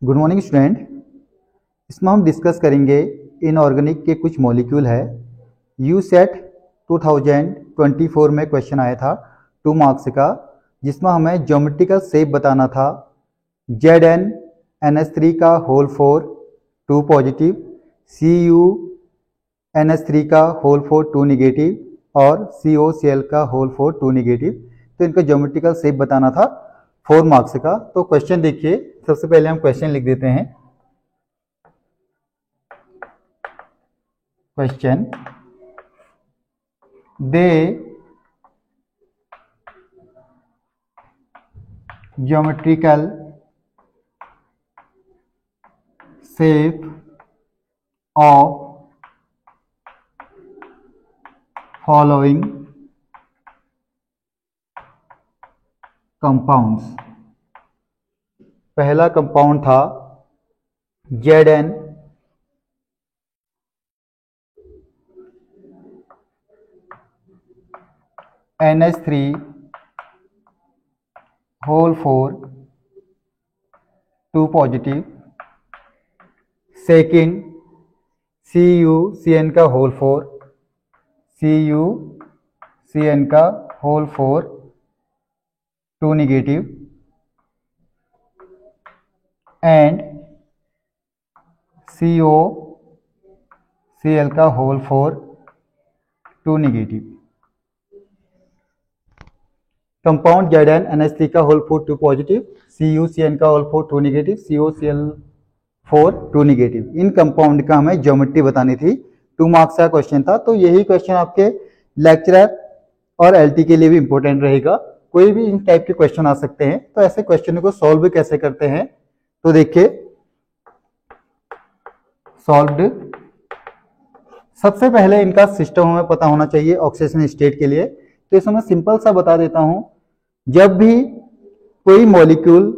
Good morning student. इसमें हम discuss करेंगे इनऑर्गेनिक के कुछ मॉलिक्यूल है। यूसेट 2024 में क्वेश्चन आया था 2 मार्क्स का, जिसमें हमें ज्योमेट्रिकल शेप बताना था। ZnNH3 का होल 4 2 पॉजिटिव, CuNH3 का होल 4 2 निगेटिव और COCl का होल 4 2 निगेटिव। तो इनका ज्योमेट्रिकल शेप बताना था 4 मार्क्स का। तो क्वेश्चन देखिए, सबसे पहले हम क्वेश्चन लिख देते हैं। क्वेश्चन, दे geometrical shape of following compounds. पहला कंपाउंड था ZnNH3 whole 4 2 positive. Second CuCN का होल 4 CuCN का होल 4 2 निगेटिव एंड COCl का होल 4 2 निगेटिव। कंपाउंड ZnNH3 का होल 4 2 पॉजिटिव, CuCN का होल 4 2 निगेटिव, COCl4 2 निगेटिव। इन कंपाउंड का हमें ज्योमेट्री बतानी थी। 2 मार्क्स का क्वेश्चन था। तो यही क्वेश्चन आपके लेक्चरर और LT के लिए भी इंपॉर्टेंट रहेगा। कोई भी इन टाइप के क्वेश्चन आ सकते हैं। तो ऐसे क्वेश्चन को सॉल्व कैसे करते हैं, तो देखिए सॉल्व्ड। सबसे पहले इनका सिस्टम हमें पता होना चाहिए ऑक्सीडेशन स्टेट के लिए। तो इसमें मैं सिंपल सा बता देता हूं। जब भी कोई मॉलिक्यूल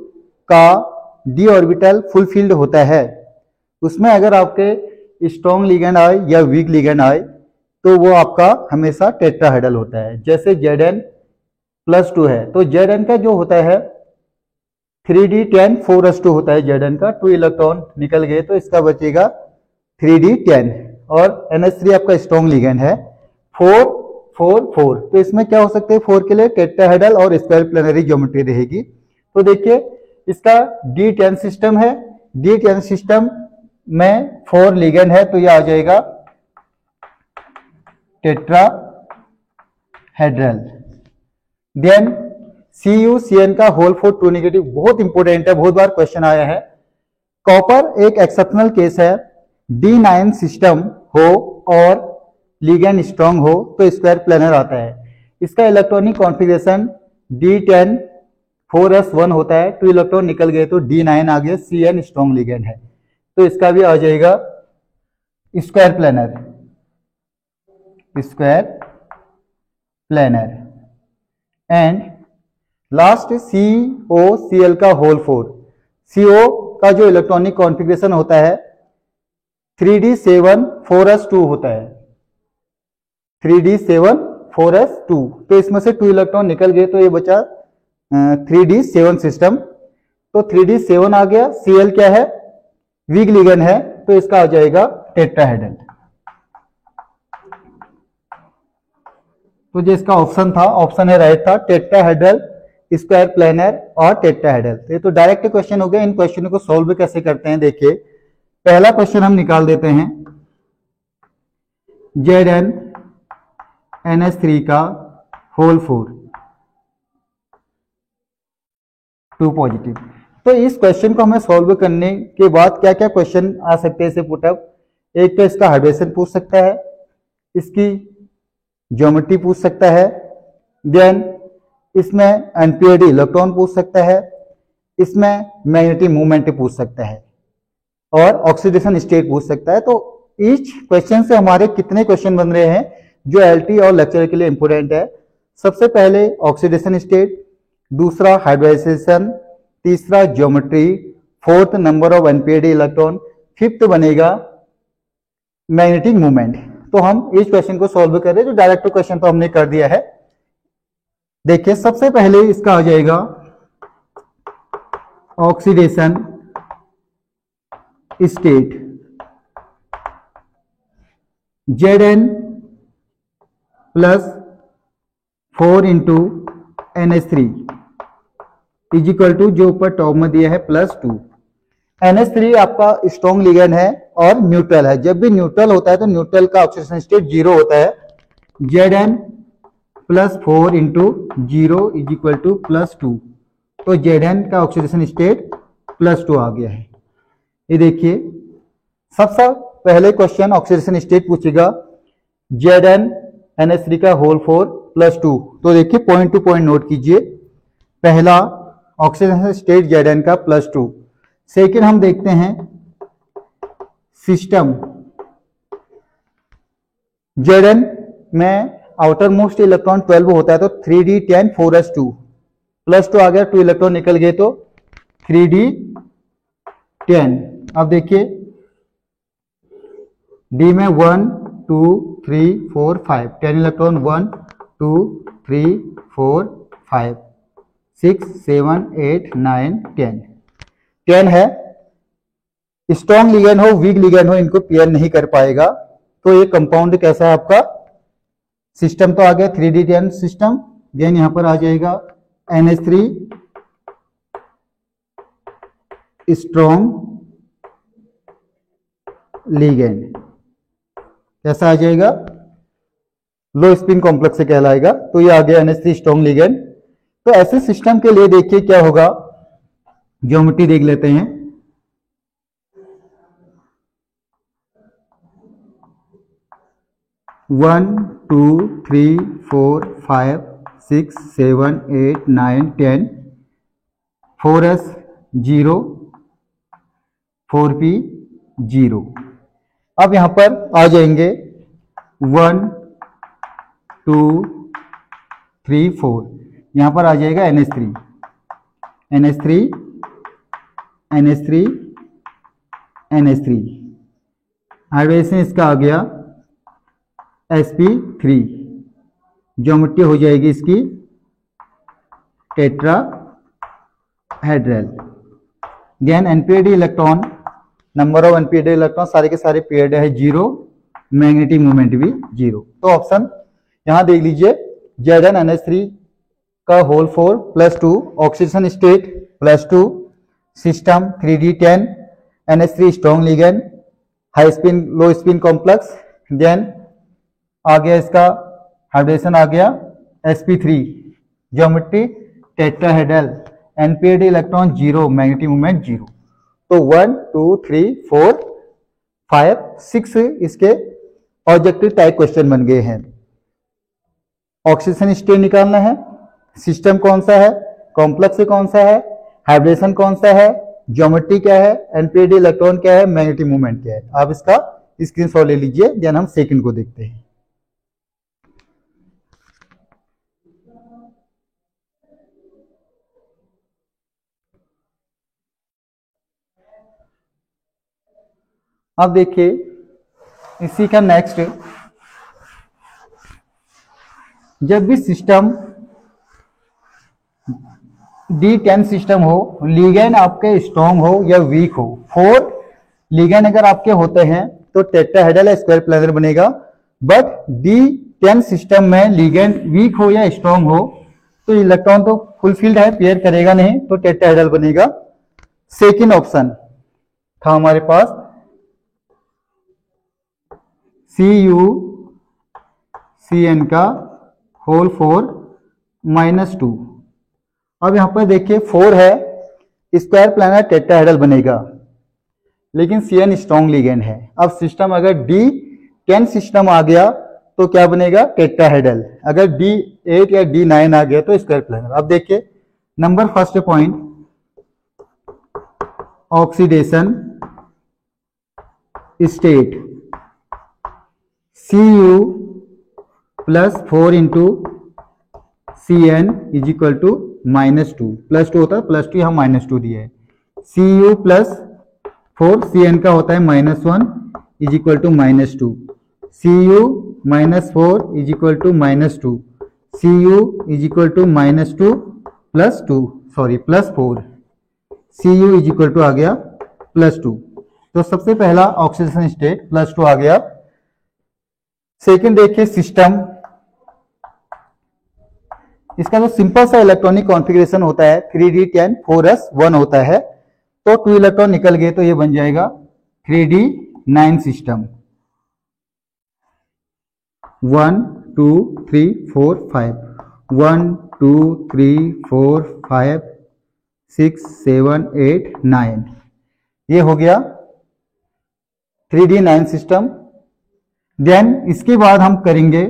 का डी ऑर्बिटल फुलफिल्ड होता है, उसमें अगर आपके स्ट्रॉन्ग लिगेंड आए या वीक लिगेंड आए, तो वो आपका हमेशा टेट्राहेड्रल होता है। जैसे Zn+2 है, तो Zn का जो होता है 3d10 4s2 होता है। Zn का 2 इलेक्ट्रॉन निकल गए, तो इसका बचेगा 3d10। और NH3 आपका स्ट्रॉन्ग लिगेंड है 4 4 4। तो इसमें क्या हो सकते हैं, 4 के लिए टेट्राहेड्रल और स्क्वायर प्लेनरी ज्योमेट्री रहेगी। तो देखिए इसका D10 सिस्टम है। D10 सिस्टम में 4 लिगेंड है, तो यह आ जाएगा टेट्राहेड्रल। देन CuCN का होल 4 2 निगेटिव बहुत इंपॉर्टेंट है, बहुत बार क्वेश्चन आया है। कॉपर एक एक्सेप्शनल केस है। D9 सिस्टम हो और लिगेंड स्ट्रॉन्ग हो तो स्क्वायर प्लेनर आता है। इसका इलेक्ट्रॉनिक कॉन्फ़िगरेशन D10 4s1 होता है। 2 इलेक्ट्रॉन निकल गए तो D9 आ गया, CN स्ट्रॉन्ग लिगेंड है, तो इसका भी आ जाएगा square planar. Square planar. And last COCl का होल 4। CO का जो इलेक्ट्रॉनिक कॉन्फ़िगरेशन होता है 3d7 4s2 होता है। 3d7 4s2, तो इसमें से 2 इलेक्ट्रॉन निकल गए, तो ये बचा 3d7 सिस्टम। तो 3d7 आ गया। Cl क्या है, वीक लिगेंड है, तो इसका आ जाएगा टेट्राहेड्रल। तो जो इसका ऑप्शन था, ऑप्शन है राइट था, टेट्राहेड्रल, स्क्वायर प्लेनर और टेट्राहेड्रल। तो ये तो डायरेक्ट क्वेश्चन हो गया। इन क्वेश्चन को सॉल्व कैसे करते हैं, देखिए पहला क्वेश्चन हम निकाल देते हैं। ZnNH3 का होल 4 2 पॉजिटिव। तो इस क्वेश्चन को हमें सॉल्व करने के बाद क्या क्या क्वेश्चन आ सकते हैं इसे पुटअप। एक तो इसका हाइड्रेशन पूछ सकता है, इसकी ज्योमेट्री पूछ सकता है, देन इसमें अनपेयर्ड इलेक्ट्रॉन पूछ सकता है, इसमें मैग्नेटिक मूवमेंट पूछ सकता है और ऑक्सीडेशन स्टेट पूछ सकता है। तो ईच क्वेश्चन से हमारे कितने क्वेश्चन बन रहे हैं जो LT और लेक्चर के लिए इंपोर्टेंट है। सबसे पहले ऑक्सीडेशन स्टेट, दूसरा हाइब्रिडाइजेशन, तीसरा geometry, fourth number of unpaired electron, fifth बनेगा मैग्नेटिक मूवमेंट। तो हम इस क्वेश्चन को सॉल्व कर रहे हैं। जो डायरेक्ट क्वेश्चन तो हमने कर दिया है। देखिए सबसे पहले इसका आ जाएगा oxidation state Zn plus 4 into NH3 is equal to जो ऊपर टॉप में दिया है प्लस 2। NH3 आपका स्ट्रॉन्ग लिगेंड है और न्यूट्रल है। जब भी न्यूट्रल होता है तो न्यूट्रल का ऑक्सीडेशन स्टेट 0 होता है। Zn plus 4 into 0 is equal two plus 2, तो Zn का ऑक्सीडेशन स्टेट प्लस 2 आ गया है। ये देखिए सबसे पहले क्वेश्चन ऑक्सीडेशन स्टेट पूछेगा Zn NH3 का होल 4 प्लस 2, तो देखिए पॉइंट टू पॉइंट नोट कीजिए। पहला ऑक्सीडेशन स्टेट Zn का प्लस 2। सेकेंड हम देखते हैं सिस्टम Zn में आउटर मोस्ट इलेक्ट्रॉन 12 होता है तो 3d10 4s2 प्लस 2 आ गया, 2 इलेक्ट्रॉन निकल गए तो 3d10। अब देखिए डी में 1 2 3 4 5 10 इलेक्ट्रॉन 1 2 3 4 5 6 7 8 9 10 है। स्ट्रॉन्ग लिगेंड हो वीक लिगेंड हो इनको पेयर नहीं कर पाएगा। तो ये कंपाउंड कैसा है आपका सिस्टम तो आ गया 3d10 सिस्टम। देन यहां पर आ जाएगा NH3 स्ट्रॉन्ग लिगेंड, कैसा आ जाएगा लो स्पिन कॉम्प्लेक्स से कहलाएगा। तो ये आ गया NH3 स्ट्रॉन्ग लिगेंड। तो ऐसे सिस्टम के लिए देखिए क्या होगा, ज्योमेट्री देख लेते हैं। One 2 3 4 5 6 7 8 9 10 4s 0 4p 0। अब यहां पर आ जाएंगे 1 2 3 4, यहां पर आ जाएगा NH3 NH3 NH3 NH3। Hydrogen इसका आ गया sp3, ज्योमेट्री हो जाएगी इसकी tetrahedral. Then npd electron, number of npd electron सारे के सारे पेयर्ड है 0, मैग्नेटिक मोमेंट भी 0। तो ऑप्शन यहां देख लीजिए Zn NH3 का whole 4 plus 2, oxidation state plus 2, system 3d10, NH3 strong ligand, high spin low spin complex. Then आ गया इसका हाइड्रेशन आ गया sp3, geometry tetrahedral, npd electron 0, magnetic moment 0। तो 1 2 3 4 5 6 इसके ऑब्जेक्टिव टाइप क्वेश्चन बन गए हैं। ऑक्सीडेशन स्टेट निकालना है, सिस्टम कौन सा है, कॉम्प्लेक्स कौन सा है, हाइब्रेशन कौन सा है, ज्योमेट्री क्या है, npd इलेक्ट्रॉन क्या है, मैग्नेटिक मोमेंट क्या है। आप इसका स्क्रीनशॉट ले लीजिए। देन हम सेकंड को देखते हैं। अब देखिए इसी का नेक्स्ट, जब भी सिस्टम D10 सिस्टम हो, लिगेंड आपके स्ट्रॉन्ग हो या वीक हो, 4 लिगेंड अगर आपके होते हैं तो टेट्राहेड्रल स्क्वायर प्लेनर बनेगा। बट D10 सिस्टम में लिगेंड वीक हो या स्ट्रॉन्ग हो तो इलेक्ट्रॉन तो फुलफिल्ड है, पेयर करेगा नहीं, तो टेट्राहेड्रल बनेगा। सेकेंड ऑप्शन था हमारे पास CuCN का होल 4 माइनस 2। अब यहां पर देखिए 4 है, स्क्वायर प्लेनर टेट्राहेड्रल बनेगा, लेकिन CN स्ट्रॉन्ग लिगेंड है। अब सिस्टम अगर D10 सिस्टम आ गया तो क्या बनेगा टेट्राहेड्रल, अगर D8 या D9 आ गया तो स्क्वायर प्लेनर। अब देखिए number first point, oxidation state Cu plus 4 into CN is equal to minus 2, plus 2 होता है, प्लस 2 यहाँ माइनस 2 दिया है। Cu प्लस 4 CN का होता है minus 1 is equal to minus 2, Cu minus 4 is equal to minus 2, Cu is equal to minus 2 plus 2 sorry plus 4, Cu is equal to आ गया प्लस 2। तो सबसे पहला ऑक्सीडेशन स्टेट +2 आ गया। सेकंड देखिए सिस्टम, इसका जो सिंपल सा इलेक्ट्रॉनिक कॉन्फ़िगरेशन होता है 3d10 4s1 होता है, तो 2 इलेक्ट्रॉन निकल गए तो ये बन जाएगा 3d9 सिस्टम। 1 2 3 4 5 1 2 3 4 5 6 7 8 9, ये हो गया 3d9 सिस्टम। देन इसके बाद हम करेंगे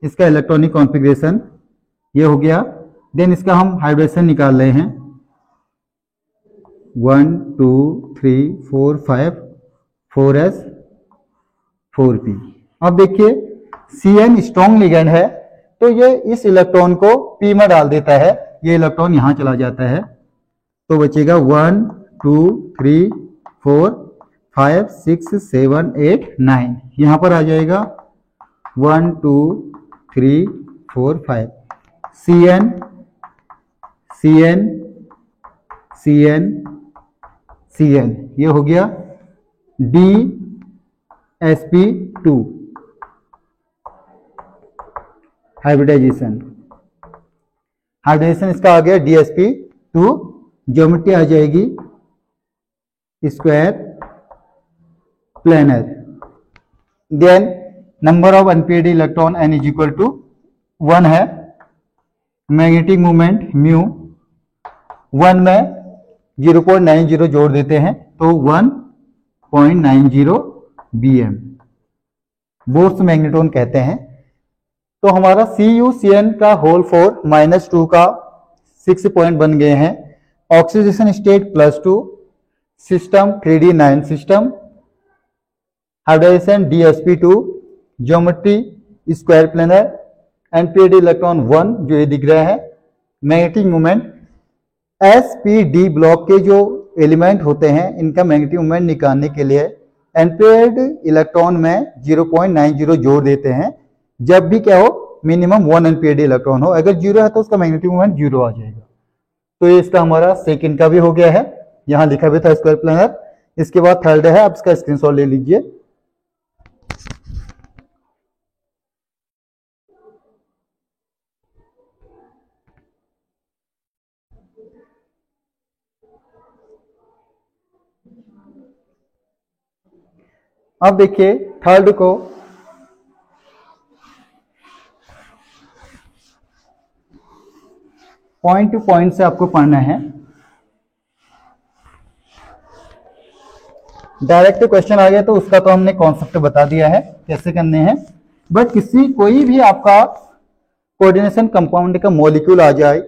इसका इलेक्ट्रॉनिक कॉन्फ़िगरेशन, ये हो गया। देन इसका हम हाइब्रिडेशन निकाल रहे हैं 1 2 3 4 5 4s 4p। अब देखिए Cn स्ट्रॉन्ग लिगेंड है, तो ये इस इलेक्ट्रॉन को p में डाल देता है, ये इलेक्ट्रॉन यहां चला जाता है, तो बचेगा 1 2 3 4 5 6 7 8 9, यहां पर आ जाएगा 1 2 3 4 5 Cn Cn Cn Cn, ये हो गया DsP2 हाइब्रिडाइजेशन। हाइब्रिडाइजेशन इसका आ गया DsP2, ज्योमेट्री आ जाएगी square planar. Then number of unpaired electron n is equal to 1 है। मैग्नेटिक मूवमेंट म्यू 1 में 0.90 जोड़ देते हैं तो 1.90 bm, बोर्स मैग्नेट्रॉन कहते हैं। तो हमारा CuCN का होल 4 -2 का 6 पॉइंट बन गए हैं। Oxidation state +2, system 3d9 system, hybridization DsP2, geometry square planar, unpaired electron 1 जो ये दिख रहा है। मैग्नेटिक मूवमेंट sp-d ब्लॉक के जो एलिमेंट होते हैं इनका मैग्नेटिक मूवमेंट निकालने के लिए अनपेयर्ड इलेक्ट्रॉन में 0.90 जोड़ देते हैं। जब भी क्या हो मिनिमम 1 अनपेयर्ड इलेक्ट्रॉन हो, अगर 0 है तो उसका मैग्नेटिक मूवमेंट 0 आ जाएगा। तो ये इसका हमारा सेकंड का भी हो गया है, यहां लिखा भी था स्क्वायर प्लेनर। इसके बाद थर्ड है, आप इसका स्क्रीनशॉट ले लीजिए। अब देखिए थर्ड को पॉइंट टू पॉइंट से आपको पढ़ना है। डायरेक्ट क्वेश्चन आ गया तो उसका तो हमने कॉन्सेप्ट बता दिया है कैसे करने हैं, बट कोई भी आपका कोऑर्डिनेशन कंपाउंड का मॉलिक्यूल आ जाए,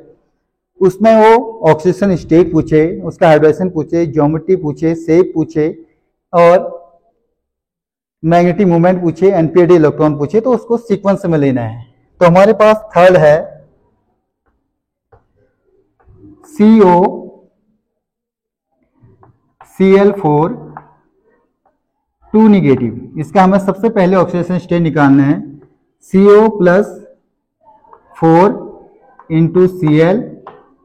उसमें वो ऑक्सीडेशन स्टेट पूछे, उसका हाइब्रिडेशन पूछे, ज्योमेट्री पूछे, शेप पूछे और मैग्नेटिक मूवमेंट पूछे, एनपेयर्ड इलेक्ट्रॉन पूछे, तो उसको सीक्वेंस में लेना है। तो हमारे पास थर्ड है CO Cl4 2 निगेटिव। इसका हमें सबसे पहले ऑक्सीडेशन स्टेट निकालना है। CO + 4 × Cl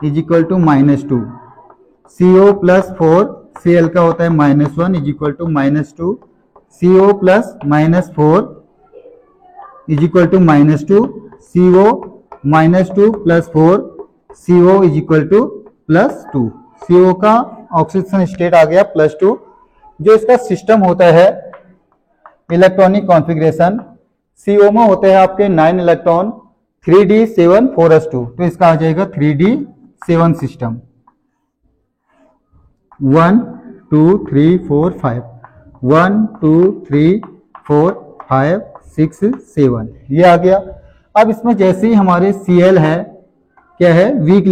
is equal to -2। CO + 4 Cl का होता है -1 is equal to -2। CO + -4 is equal to -2। CO -2 + 4 CO is equal to +2। CO का ऑक्सीडेशन स्टेट आ गया +2। जो इसका सिस्टम होता है इलेक्ट्रॉनिक कॉन्फ़िगरेशन, CO में होते हैं आपके 9 इलेक्ट्रॉन, 3d7 4s2, तो इसका आ जाएगा 3d7 सिस्टम। 1 2 3 4 5 1 2 3 4 5 6 7, ये आ गया। अब इसमें जैसे ही हमारे Cl है, क्या है, वीक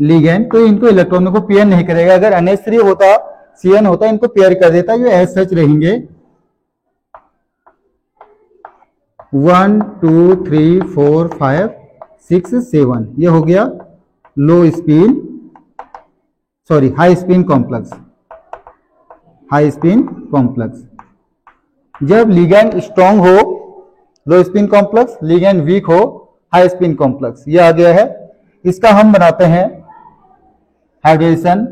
लिगेंड, तो इनको इलेक्ट्रॉनों को पेयर नहीं करेगा। अगर NH3 होता, Cn होता, इनको पेयर कर देता, ये एज सच रहेंगे। 1 2 3 4 5 6 7, ये हो गया हाई स्पिन कॉम्प्लेक्स। जब लिगेंड स्ट्रॉन्ग हो लो स्पिन कॉम्प्लेक्स, लिगेंड वीक हो हाई स्पिन कॉम्प्लेक्स, ये आ गया है। इसका हम बनाते हैं हाइब्रिडेशन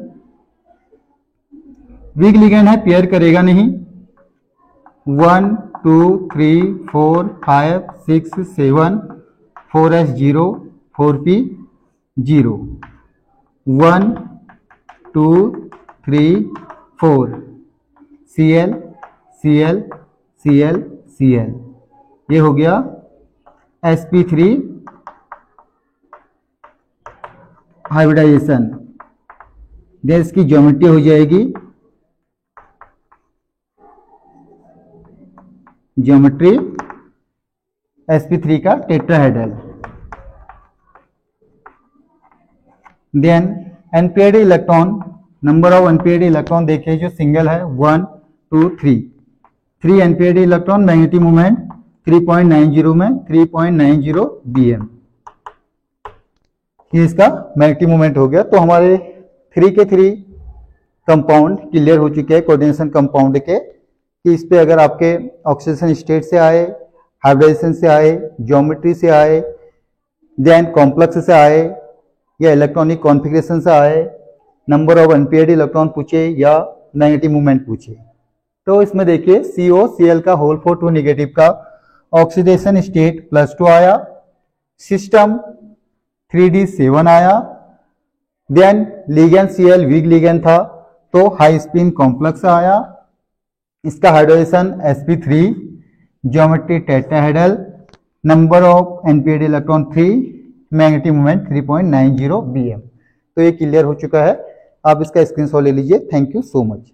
वीक लिगेंड है, पेयर करेगा नहीं। 1 2 3 4 5 6 7 4s0 4p 0 1 2 3 4 Cl Cl Cl Cl, ये हो गया sp3 हाइब्रिडाइजेशन। देन इसकी ज्योमेट्री हो जाएगी, ज्योमेट्री sp3 का tetrahedral. Then unpaired electron, number of unpaired electron देखिए जो सिंगल है 1 2 3, 3 अनपेयर्ड इलेक्ट्रॉन, मैग्नेटिक मोमेंट 3.90 में 3.90 bm, ये इसका मैग्नेटिक मोमेंट हो गया। तो हमारे 3 के 3 कंपाउंड क्लियर हो चुके हैं कोऑर्डिनेशन कंपाउंड के, कि इस पे अगर आपके ऑक्सीडेशन स्टेट से आए, हाइब्रिडाइजेशन से आए, ज्योमेट्री से आए, देन कॉम्प्लेक्स से आए, या इलेक्ट्रॉनिक कॉन्फ़िगरेशन से आए, नंबर ऑफ अनपेयर्ड इलेक्ट्रॉन पूछे या मैग्नेटिक मूवमेंट पूछे, तो इसमें देखिए COCl का होल 4 नेगेटिव का ऑक्सीडेशन स्टेट +2 आया, सिस्टम 3d7 आया, then ligand Cl weak ligand था तो हाई स्पिन कॉम्प्लेक्स आया, इसका hydrogen sp3, geometry tetrahedral, number of unpaired electron 3, magnetic moment 3.90 bm। तो ये क्लियर हो चुका है, आप इसका स्क्रीनशॉट ले लीजिए। Thank you so much.